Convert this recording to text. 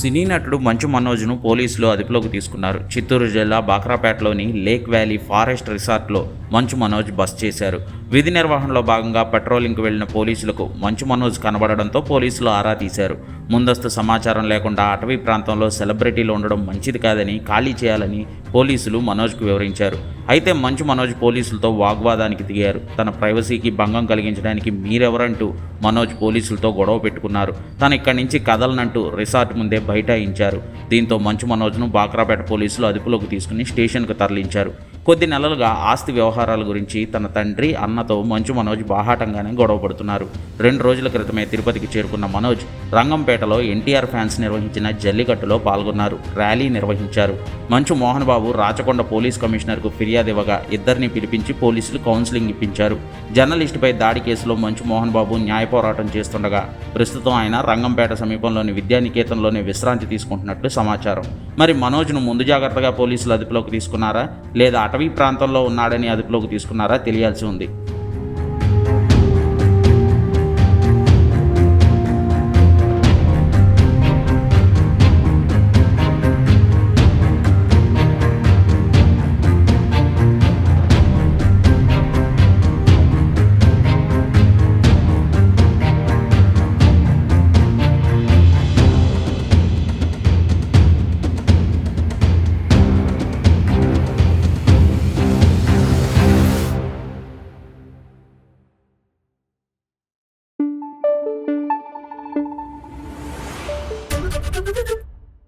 సినీ నటుడు మంచు మనోజ్ను పోలీసులు అదుపులోకి తీసుకున్నారు. చిత్తూరు జిల్లా బాక్రాపేటలోని lake valley forest రిసార్ట్లో Manchu Manoj బస చేశారు. విధి నిర్వహణలో భాగంగా పెట్రోలింగ్కు వెళ్లిన పోలీసులకు మంచు మనోజ్ కనబడడంతో పోలీసులు ఆరా తీశారు. ముందస్తు సమాచారం లేకుండా అటవీ ప్రాంతంలో సెలబ్రిటీలు ఉండడం మంచిది కాదని, ఖాళీ చేయాలని పోలీసులు మనోజ్కు వివరించారు. అయితే మంచు మనోజ్ పోలీసులతో వాగ్వాదానికి దిగారు. తన ప్రైవసీకి భంగం కలిగించడానికి మీరెవరంటూ మనోజ్ పోలీసులతో గొడవ పెట్టుకున్నారు. తను ఇక్కడి నుంచి కదలనంటూ రిసార్ట్ ముందే బైఠాయించారు. దీంతో మంచు మనోజ్ను బాక్రాపేట పోలీసులు అదుపులోకి తీసుకుని స్టేషన్కు తరలించారు. కొద్ది నెలలుగా ఆస్తి వ్యవహారాల గురించి తన తండ్రి, అన్నతో మంచు మనోజ్ బాహాటంగానే గొడవ పడుతున్నారు. 2 రోజుల క్రితమే తిరుపతికి చేరుకున్న మనోజ్ రంగంపేటలో ఎన్టీఆర్ ఫ్యాన్స్ నిర్వహించిన జల్లికట్టులో పాల్గొన్నారు. ర్యాలీ నిర్వహించారు. మంచు మోహన్ బాబు రాచకొండ పోలీస్ కమిషనర్కు ఫిర్యాదు ఇవ్వగా ఇద్దరిని పిలిపించి పోలీసులు కౌన్సిలింగ్ ఇప్పించారు. జర్నలిస్టుపై దాడి కేసులో మంచు మోహన్ బాబు న్యాయ పోరాటం చేస్తుండగా ప్రస్తుతం ఆయన రంగంపేట సమీపంలోని విద్యానికేతన్లోనే విశ్రాంతి తీసుకుంటున్నట్లు సమాచారం. మరి మనోజ్ను ముందు జాగ్రత్తగా పోలీసులు అదుపులోకి తీసుకున్నారా, లేదా అటవీ ప్రాంతంలో ఉన్నాడని అదుపులోకి తీసుకున్నారా తెలియాల్సి ఉంది.